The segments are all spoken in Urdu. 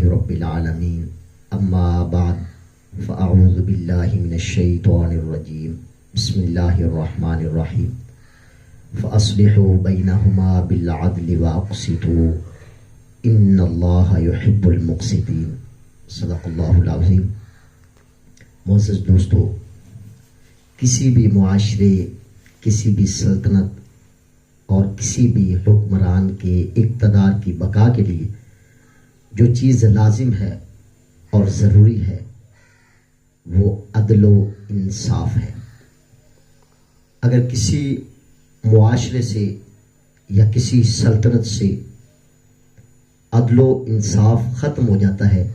رب العالمین اما بعد فاعوذ باللہ من الشیطان الرجیم بسم اللہ الرحمن الرحیم فاصلحوا بینہما بالعدل واقسطوا ان اللہ یحب المقسطین۔ صدق اللہ العظیم۔ معزز دوستو، کسی بھی معاشرے، کسی بھی سلطنت اور کسی بھی حکمران کے اقتدار کی بقا کے لیے جو چیز لازم ہے اور ضروری ہے وہ عدل و انصاف ہے۔ اگر کسی معاشرے سے یا کسی سلطنت سے عدل و انصاف ختم ہو جاتا ہے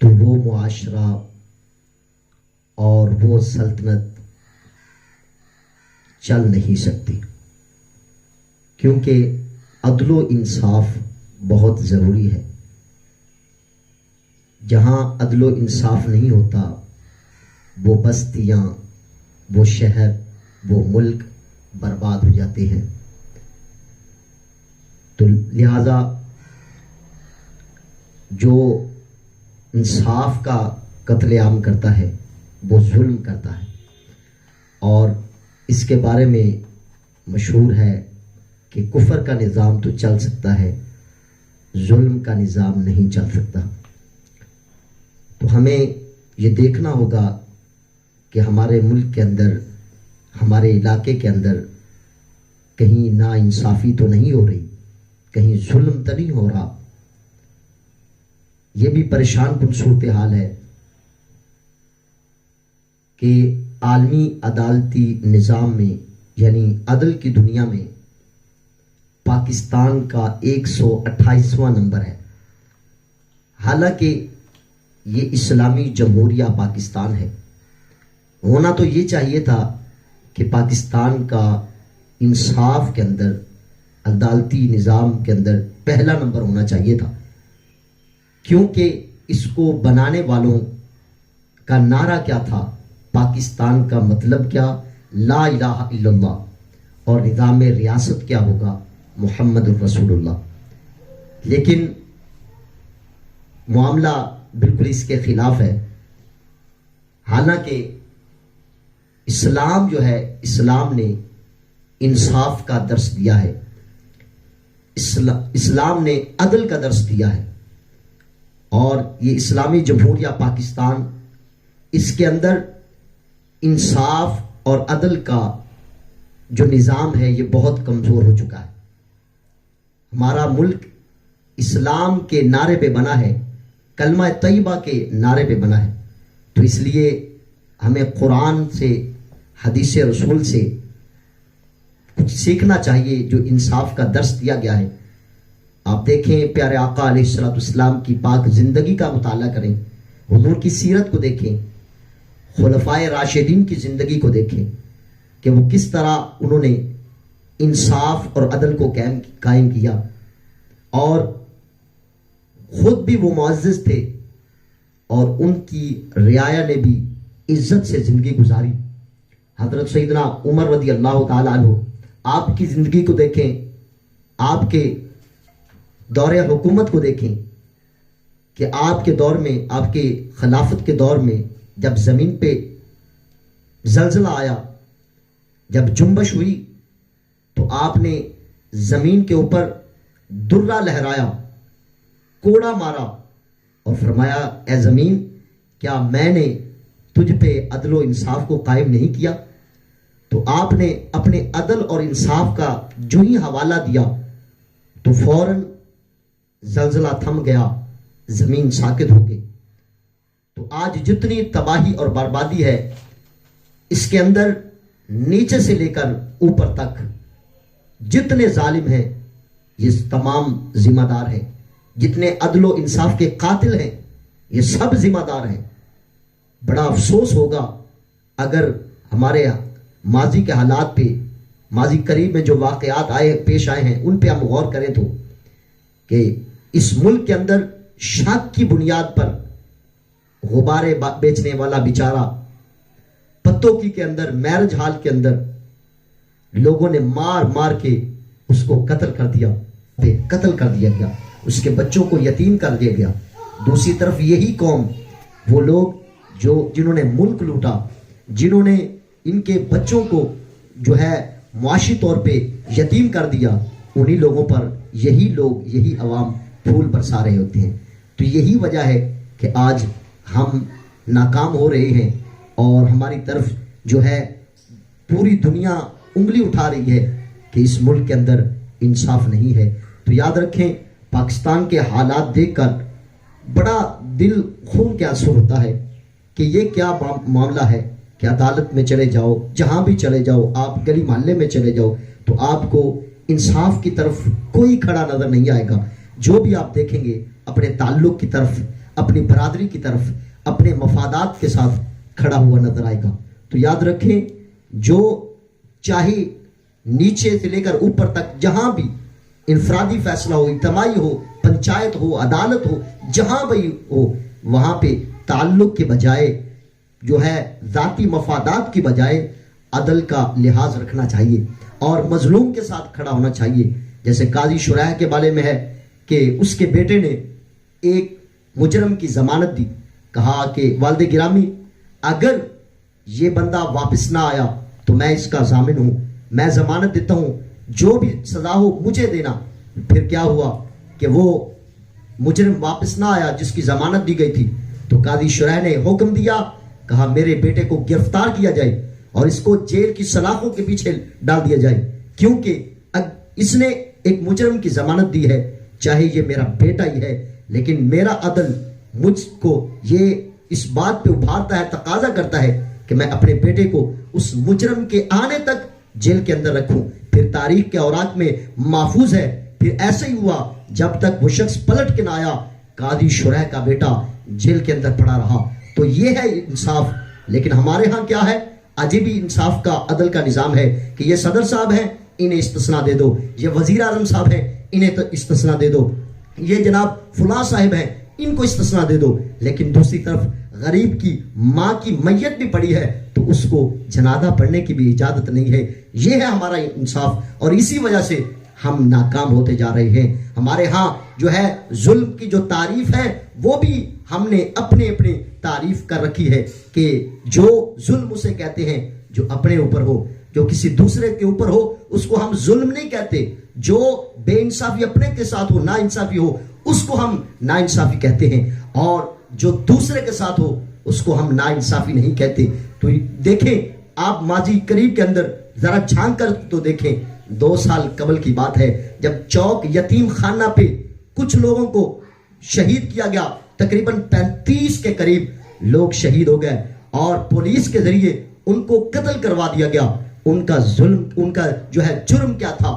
تو وہ معاشرہ اور وہ سلطنت چل نہیں سکتی، کیونکہ عدل و انصاف بہت ضروری ہے۔ جہاں عدل و انصاف نہیں ہوتا وہ بستیاں، وہ شہر، وہ ملک برباد ہو جاتے ہیں۔ تو لہذا جو انصاف کا قتل عام کرتا ہے وہ ظلم کرتا ہے، اور اس کے بارے میں مشہور ہے کہ کفر کا نظام تو چل سکتا ہے، ظلم کا نظام نہیں چل سکتا۔ تو ہمیں یہ دیکھنا ہوگا کہ ہمارے ملک کے اندر، ہمارے علاقے کے اندر کہیں نا انصافی تو نہیں ہو رہی، کہیں ظلم تو نہیں ہو رہا۔ یہ بھی پریشان کن صورتحال ہے کہ عالمی عدالتی نظام میں، یعنی عدل کی دنیا میں، پاکستان کا 128واں نمبر ہے، حالانکہ یہ اسلامی جمہوریہ پاکستان ہے۔ ہونا تو یہ چاہیے تھا کہ پاکستان کا انصاف کے اندر، عدالتی نظام کے اندر پہلا نمبر ہونا چاہیے تھا، کیونکہ اس کو بنانے والوں کا نعرہ کیا تھا؟ پاکستان کا مطلب کیا؟ لا الہ الا اللہ، اور نظام ریاست کیا ہوگا؟ محمد الرسول اللہ۔ لیکن معاملہ بالکل اس کے خلاف ہے۔ حالانکہ اسلام جو ہے، اسلام نے انصاف کا درس دیا ہے، اسلام نے عدل کا درس دیا ہے، اور یہ اسلامی جمہوریہ پاکستان، اس کے اندر انصاف اور عدل کا جو نظام ہے یہ بہت کمزور ہو چکا ہے۔ ہمارا ملک اسلام کے نعرے پہ بنا ہے، کلمہ طیبہ کے نعرے پہ بنا ہے، تو اس لیے ہمیں قرآن سے، حدیث رسول سے کچھ سیکھنا چاہیے جو انصاف کا درس دیا گیا ہے۔ آپ دیکھیں پیارے آقا علیہ الصلوۃ والسلام کی پاک زندگی کا مطالعہ کریں، حضور کی سیرت کو دیکھیں، خلفائے راشدین کی زندگی کو دیکھیں کہ وہ کس طرح انہوں نے انصاف اور عدل کو قائم کیا، اور خود بھی وہ معزز تھے اور ان کی رعایا نے بھی عزت سے زندگی گزاری۔ حضرت سیدنا عمر رضی اللہ تعالیٰ عنہ، آپ کی زندگی کو دیکھیں، آپ کے دور حکومت کو دیکھیں کہ آپ کے دور میں، آپ کے خلافت کے دور میں جب زمین پہ زلزلہ آیا، جب جنبش ہوئی، تو آپ نے زمین کے اوپر درہ لہرایا، کوڑا مارا اور فرمایا اے زمین، کیا میں نے تجھ پہ عدل و انصاف کو قائم نہیں کیا؟ تو آپ نے اپنے عدل اور انصاف کا جو ہی حوالہ دیا تو فوراً زلزلہ تھم گیا، زمین ساکت ہو گئی۔ تو آج جتنی تباہی اور بربادی ہے، اس کے اندر نیچے سے لے کر اوپر تک جتنے ظالم ہیں یہ تمام ذمہ دار ہیں، جتنے عدل و انصاف کے قاتل ہیں یہ سب ذمہ دار ہیں۔ بڑا افسوس ہوگا اگر ہمارے ماضی کے حالات پہ، ماضی قریب میں جو واقعات پیش آئے ہیں ان پہ ہم غور کریں تو، کہ اس ملک کے اندر شک کی بنیاد پر غبارے بیچنے والا بیچارہ پتوں کی کے اندر، میرج ہال کے اندر لوگوں نے مار مار کے اس کو قتل کر دیا گیا۔ اس کے بچوں کو یتیم کر دیا گیا. دوسری طرف یہی قوم، وہ لوگ جنہوں نے ملک لوٹا، جنہوں نے ان کے بچوں کو جو ہے معاشی طور پہ یتیم کر دیا، انہی لوگوں پر یہی لوگ، یہی عوام پھول برسا رہے ہوتے ہیں. تو یہی وجہ ہے کہ آج ہم ناکام ہو رہے ہیں اور ہماری طرف جو ہے پوری دنیا انگلی اٹھا رہی ہے کہ اس ملک کے اندر انصاف نہیں ہے. تو یاد رکھیں، پاکستان کے حالات دیکھ کر بڑا دل خون کے آنسو ہوتا ہے کہ یہ کیا معاملہ ہے کہ عدالت میں چلے جاؤ، جہاں بھی چلے جاؤ، آپ گلی محلے میں چلے جاؤ تو آپ کو انصاف کی طرف کوئی کھڑا نظر نہیں آئے گا. جو بھی آپ دیکھیں گے اپنے تعلق کی طرف، اپنی برادری کی طرف، اپنے مفادات کے ساتھ کھڑا ہوا نظر آئے گا. تو یاد رکھیں، جو چاہے نیچے سے لے کر اوپر تک جہاں بھی انفرادی فیصلہ ہو، اجتماعی ہو، پنچایت ہو، عدالت ہو، جہاں بھی ہو، وہاں پہ تعلق کے بجائے جو ہے ذاتی مفادات کی بجائے عدل کا لحاظ رکھنا چاہیے اور مظلوم کے ساتھ کھڑا ہونا چاہیے. جیسے قاضی شریح کے بارے میں ہے کہ اس کے بیٹے نے ایک مجرم کی ضمانت دی، کہا کہ والد گرامی اگر یہ بندہ واپس نہ آیا تو میں اس کا ضامن ہوں، میں ضمانت دیتا ہوں، جو بھی سزا ہو مجھے دینا. پھر کیا ہوا کہ وہ مجرم واپس نہ آیا جس کی ضمانت دی گئی تھی. تو قاضی شریح نے حکم دیا، کہا میرے بیٹے کو گرفتار کیا جائے اور اس کو جیل کی سلاخوں کے پیچھے ڈال دیا جائے، کیونکہ اس نے ایک مجرم کی ضمانت دی ہے، چاہے یہ میرا بیٹا ہی ہے، لیکن میرا عدل مجھ کو یہ اس بات پہ ابھارتا ہے، تقاضا کرتا ہے کہ میں اپنے بیٹے کو اس مجرم کے آنے تک جیل کے اندر رکھوں. پھر تاریخ کے اوراق میں محفوظ ہے، پھر ایسے ہی ہوا، جب تک وہ شخص پلٹ کے نہ آیا قاضی شریح کا بیٹا جیل کے اندر پڑا رہا. تو یہ ہے انصاف. لیکن ہمارے ہاں کیا ہے، عجیبی انصاف کا، عدل کا نظام ہے کہ یہ صدر صاحب ہیں انہیں استثناء دے دو، یہ وزیر اعظم صاحب ہیں انہیں تو استثناء دے دو، یہ جناب فلاں صاحب ہیں ان کو استثناء دے دو. لیکن دوسری طرف غریب کی ماں کی میت بھی پڑی ہے تو اس کو جنازہ پڑھنے کی بھی اجازت نہیں ہے. یہ ہے ہمارا انصاف اور اسی وجہ سے ہم ناکام ہوتے جا رہے ہیں. ہمارے ہاں جو ہے ظلم کی جو تعریف ہے وہ بھی ہم نے اپنے اپنے تعریف کر رکھی ہے کہ جو ظلم اسے کہتے ہیں جو اپنے اوپر ہو، جو کسی دوسرے کے اوپر ہو اس کو ہم ظلم نہیں کہتے. جو بے انصافی اپنے کے ساتھ ہو، نا انصافی ہو، اس کو ہم نا انصافی کہتے ہیں، اور جو دوسرے کے ساتھ ہو اس کو ہم نا انصافی نہیں کہتے. تو دیکھیں آپ ماضی قریب کے اندر ذرا جھانک کر تو دیکھیں، 2 سال قبل کی بات ہے جب چوک یتیم خانہ پہ کچھ لوگوں کو شہید کیا گیا، تقریباً 35 کے قریب لوگ شہید ہو گئے اور پولیس کے ذریعے ان کو قتل کروا دیا گیا. ان کا ظلم، ان کا جو ہے جرم کیا تھا؟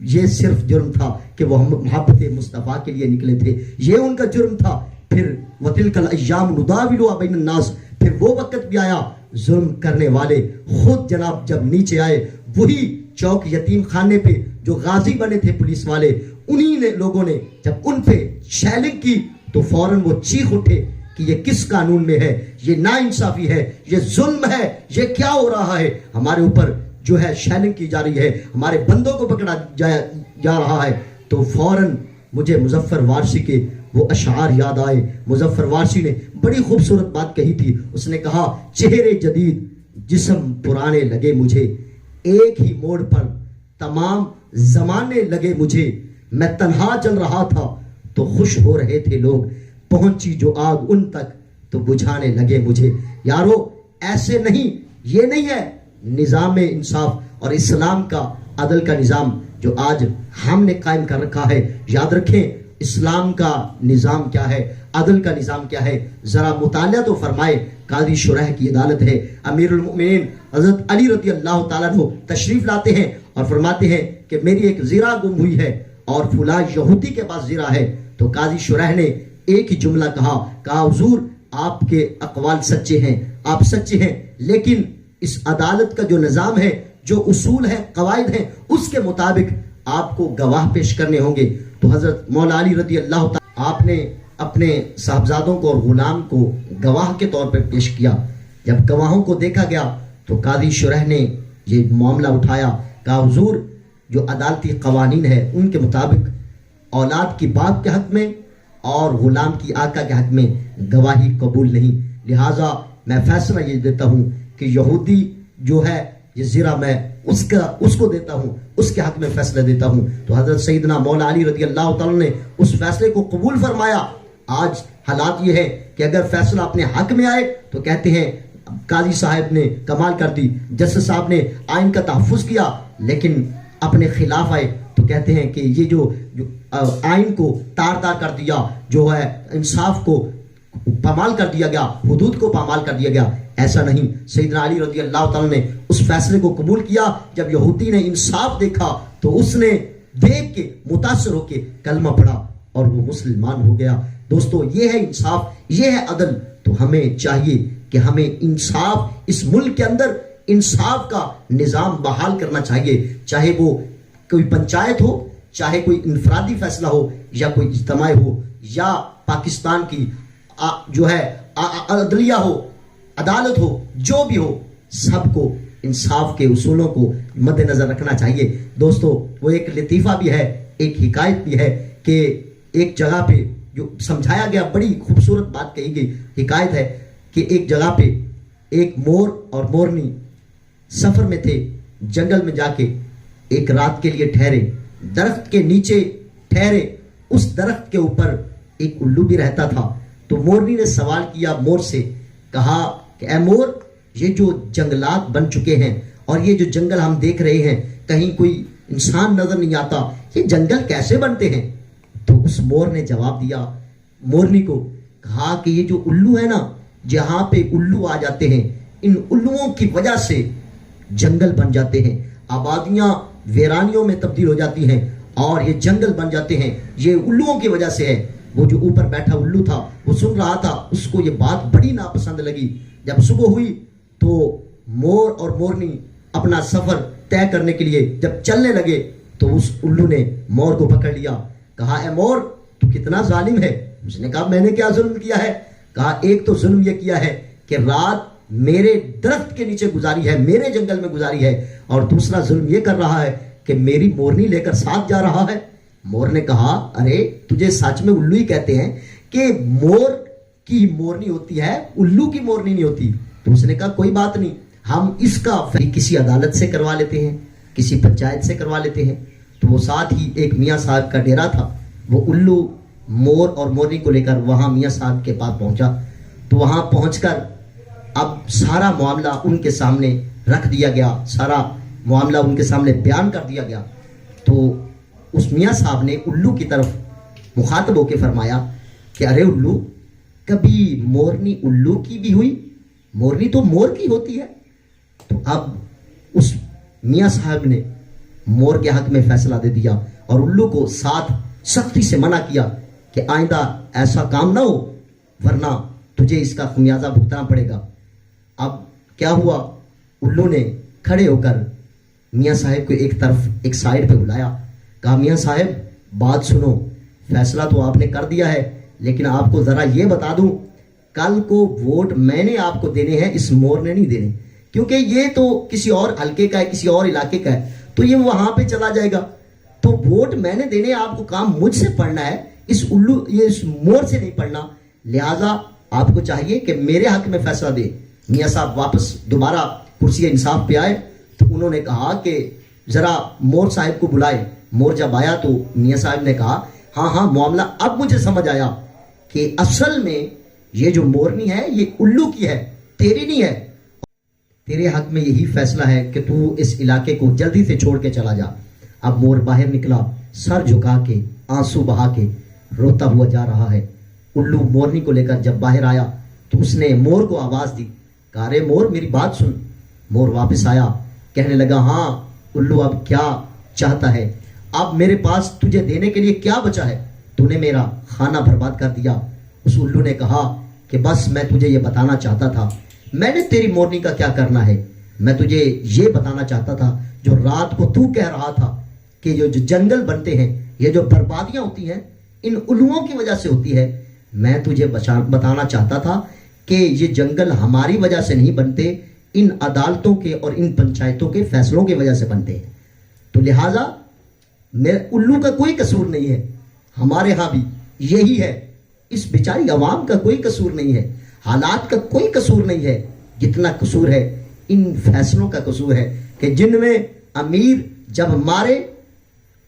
یہ صرف جرم تھا کہ وہ محبت مصطفیٰ کے لیے نکلے تھے، یہ ان کا جرم تھا. پھر وَتِلْكَ الْأَيَّامُ نُدَاوِلُهَا بَيْنَ النَّاسِ، پھر وہ وقت بھی آیا ظلم کرنے والے خود جناب جب نیچے آئے، وہی چوک یتیم خانے پہ جو غازی بنے تھے پولیس والے، انہی نے لوگوں نے جب ان پہ شیلنگ کی تو فوراً وہ چیخ اٹھے کہ یہ کس قانون میں ہے، یہ نا انصافی ہے، یہ ظلم ہے، یہ کیا ہو رہا ہے، ہمارے اوپر جو ہے شیلنگ کی جا رہی ہے، ہمارے بندوں کو پکڑا جا رہا ہے. تو فوراً مجھے مظفر وارثی کے وہ اشعار یاد آئے. مظفر وارثی نے بڑی خوبصورت بات کہی تھی. اس نے کہا چہرے جدید جسم پرانے لگے مجھے، ایک ہی موڑ پر تمام زمانے لگے مجھے، میں تنہا چل رہا تھا تو خوش ہو رہے تھے لوگ، پہنچی جو آگ ان تک تو بجھانے لگے مجھے. یارو ایسے نہیں، یہ نہیں ہے نظام انصاف اور اسلام کا عدل کا نظام جو آج ہم نے قائم کر رکھا ہے. یاد رکھیں اسلام کا نظام کیا ہے، عدل کا نظام کیا ہے. ذرا مطالعہ تو فرمائے. قاضی شریح کی عدالت ہے، امیر المؤمنین حضرت علی رضی اللہ تعالیٰ عنہ تشریف لاتے ہیں اور فرماتے ہیں کہ میری ایک زرہ گم ہوئی ہے اور فلاں یہودی کے پاس زرہ ہے. تو قاضی شریح نے ایک ہی جملہ کہا حضور آپ کے اقوال سچے ہیں، آپ سچے ہیں، لیکن اس عدالت کا جو نظام ہے، جو اصول ہیں، قواعد ہیں، اس کے مطابق آپ کو گواہ پیش کرنے ہوں گے. تو حضرت مولا علی رضی اللہ تعالیٰ آپ نے اپنے صاحبزادوں کو اور غلام کو گواہ کے طور پر پیش کیا. جب گواہوں کو دیکھا گیا تو قاضی شریح نے یہ معاملہ اٹھایا، کہا حضور جو عدالتی قوانین ہے ان کے مطابق اولاد کی باپ کے حق میں اور غلام کی آقا کے حق میں گواہی قبول نہیں۔ لہٰذا میں فیصلہ یہ دیتا ہوں کہ یہودی جو ہے یہ زرہ میں اس کو دیتا ہوں، اس کے حق میں فیصلہ دیتا ہوں۔ تو حضرت سیدنا مولا علی رضی اللہ تعالیٰ نے اس فیصلے کو قبول فرمایا۔ آج حالات یہ ہے کہ اگر فیصلہ اپنے حق میں آئے تو کہتے ہیں قاضی صاحب نے کمال کر دی، جسٹس صاحب نے آئین کا تحفظ کیا، لیکن اپنے خلاف آئے تو کہتے ہیں کہ یہ جو آئین کو تار تار کر دیا، جو ہے انصاف کو پامال کر دیا گیا، حدود کو پامال کر دیا گیا۔ ایسا نہیں، سیدنا علی رضی اللہ تعالیٰ نے اس فیصلے کو قبول کیا۔ جب یہودی نے انصاف دیکھا تو اس نے دیکھ کے متاثر ہو کے کلمہ پڑھا اور وہ مسلمان ہو گیا۔ دوستو، یہ ہے انصاف، یہ ہے عدل۔ تو ہمیں چاہیے کہ ہمیں انصاف، اس ملک کے اندر انصاف کا نظام بحال کرنا چاہیے، چاہے وہ کوئی پنچایت ہو، چاہے کوئی انفرادی فیصلہ ہو، یا کوئی اجتماع ہو، یا پاکستان کی جو ہے عدلیہ ہو، عدالت ہو، جو بھی ہو، سب کو انصاف کے اصولوں کو مد نظر رکھنا چاہیے۔ دوستو، وہ ایک لطیفہ بھی ہے، ایک حکایت بھی ہے کہ ایک جگہ پہ جو سمجھایا گیا، بڑی خوبصورت بات کہی گئی، حکایت ہے کہ ایک جگہ پہ ایک مور اور مورنی سفر میں تھے، جنگل میں جا کے ایک رات کے لیے ٹھہرے، درخت کے نیچے ٹھہرے۔ اس درخت کے اوپر ایک الو بھی رہتا تھا۔ تو مورنی نے سوال کیا مور سے، کہا کہ اے مور، یہ جو جنگلات بن چکے ہیں اور یہ جو جنگل ہم دیکھ رہے ہیں، کہیں کوئی انسان نظر نہیں آتا، یہ جنگل کیسے بنتے ہیں؟ تو اس مور نے جواب دیا مورنی کو، کہا کہ یہ جو الو ہے نا، جہاں پہ الو آ جاتے ہیں، ان الوؤں کی وجہ سے جنگل بن جاتے ہیں، آبادیاں ویرانیوں میں تبدیل ہو جاتی ہیں اور یہ جنگل بن جاتے ہیں، یہ الوؤں کی وجہ سے ہے۔ وہ جو اوپر بیٹھا الو تھا وہ سن رہا تھا، اس کو یہ بات بڑی ناپسند لگی۔ جب صبح ہوئی تو مور اور مورنی اپنا سفر طے کرنے کے لیے جب چلنے لگے تو اس الو نے مور کو پکڑ لیا، کہا اے مور، تو کتنا ظالم ہے۔ اس نے کہا میں نے کیا ظلم کیا ہے؟ کہا ایک تو ظلم یہ کیا ہے کہ رات میرے درخت کے نیچے گزاری ہے، میرے جنگل میں گزاری ہے، اور دوسرا ظلم یہ کر رہا ہے کہ میری مورنی لے کر ساتھ جا رہا ہے۔ مور نے کہا ارے تجھے سچ میں الو ہی کہتے ہیں کہ مور کی مورنی ہوتی ہے، الو کی مورنی نہیں ہوتی۔ تو اس نے کہا کوئی بات نہیں، ہم اس کا کسی عدالت سے کروا لیتے ہیں، کسی پنچایت سے کروا لیتے ہیں۔ تو وہ ساتھ ہی ایک میاں صاحب کا ڈیرا تھا، وہ الو مور اور مورنی کو لے کر وہاں میاں صاحب کے پاس پہنچا۔ تو وہاں پہنچ کر اب سارا معاملہ ان کے سامنے رکھ دیا گیا، سارا معاملہ ان کے سامنے بیان کر دیا گیا۔ تو اس میاں صاحب نے الو کی طرف مخاطب ہو کے فرمایا کہ ارے الو، کبھی مورنی الو کی بھی ہوئی؟ مورنی تو مور کی ہوتی ہے۔ تو اب اس میاں صاحب نے مور کے حق میں فیصلہ دے دیا اور الو کو ساتھ سختی سے منع کیا کہ آئندہ ایسا کام نہ ہو، ورنہ تجھے اس کا خمیازہ بھگتنا پڑے گا۔ اب کیا ہوا، الو نے کھڑے ہو کر میاں صاحب کو ایک طرف ایک سائڈ پہ بلایا، کہا میاں صاحب بات سنو، فیصلہ تو آپ نے کر دیا ہے، لیکن آپ کو ذرا یہ بتا دوں، کل کو ووٹ میں نے آپ کو دینے ہیں، اس مور نے نہیں دینے، کیونکہ یہ تو کسی اور حلقے کا ہے، کسی اور علاقے کا ہے، تو یہ وہاں پہ چلا جائے گا، تو ووٹ میں نے دینے، آپ کو کام مجھ سے پڑھنا ہے، اس مور سے نہیں پڑھنا، لہٰذا آپ کو چاہیے کہ میرے حق میں فیصلہ دے۔ میاں صاحب واپس دوبارہ کرسی انصاف پہ آئے تو انہوں نے کہا کہ ذرا مور صاحب کو بلائے۔ مور جب آیا تو میاں صاحب نے کہا ہاں معاملہ اب مجھے سمجھ آیا کہ اصل میں یہ جو مورنی ہے یہ الو کی ہے، تیری نہیں ہے، تیرے حق میں یہی فیصلہ ہے کہ تو اس علاقے کو جلدی سے چھوڑ کے چلا جا۔ اب مور باہر نکلا، سر جھکا کے، آنسو بہا کے روتا ہوا جا رہا ہے۔ الو مورنی کو لے کر جب باہر آیا تو اس نے مور کو آواز دی، کہا ارے مور میری بات سن۔ مور واپس آیا، کہنے لگا ہاں الو اب کیا چاہتا ہے؟ اب میرے پاس تجھے دینے کے لیے کیا بچا ہے؟ تو نے میرا کھانا برباد کر دیا۔ اس الو نے کہا کہ بس میں تجھے یہ بتانا چاہتا تھا، میں نے تیری مورنی کا کیا کرنا ہے، میں تجھے یہ بتانا چاہتا تھا جو رات کو تو کہہ رہا تھا کہ جو جنگل بنتے ہیں، یہ جو بربادیاں ہوتی ہیں، ان الوؤں کی وجہ سے ہوتی ہے۔ میں تجھے بتانا چاہتا تھا کہ یہ جنگل ہماری وجہ سے نہیں بنتے، ان عدالتوں کے اور ان پنچایتوں کے فیصلوں کی وجہ سے بنتے ہیں۔ تو لہٰذا الو کا کوئی قصور نہیں ہے، ہمارے ہاں بھی یہی ہے. اس بیچاری عوام کا کوئی قصور نہیں ہے, حالات کا کوئی قصور نہیں ہے, جتنا قصور ہے ان فیصلوں کا قصور ہے کہ جن میں امیر جب ہمارے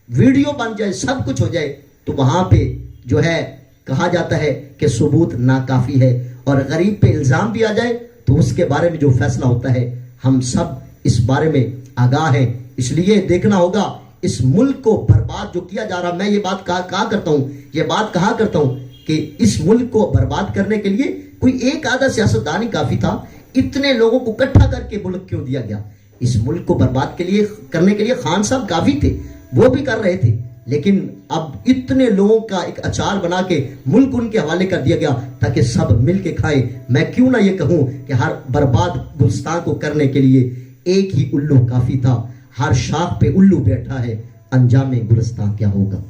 ویڈیو بن جائے, سب کچھ ہو جائے, تو وہاں پہ جو ہے کہا جاتا ہے کہ ثبوت ناکافی ہے, اور غریب پہ الزام بھی آ جائے تو اس کے بارے میں جو فیصلہ ہوتا ہے ہم سب اس بارے میں آگاہ ہیں. اس لیے دیکھنا ہوگا اس ملک کو برباد جو کیا جا رہا. میں یہ بات کہا کرتا ہوں کہ اس ملک کو برباد کرنے کے لیے کوئی ایک آدھا سیاستدان ہی کافی تھا. اتنے لوگوں کو اکٹھا کر کے ملک کیوں دیا گیا؟ اس ملک کو برباد کرنے کے لیے خان صاحب کافی تھے, وہ بھی کر رہے تھے, لیکن اب اتنے لوگوں کا ایک اچار بنا کے ملک ان کے حوالے کر دیا گیا تاکہ سب مل کے کھائے. میں کیوں نہ یہ کہوں کہ ہر برباد گلستان کو کرنے کے لیے ایک ہی الو کافی تھا. ہر شاخ پہ الو بیٹھا ہے, انجام گلستان کیا ہوگا؟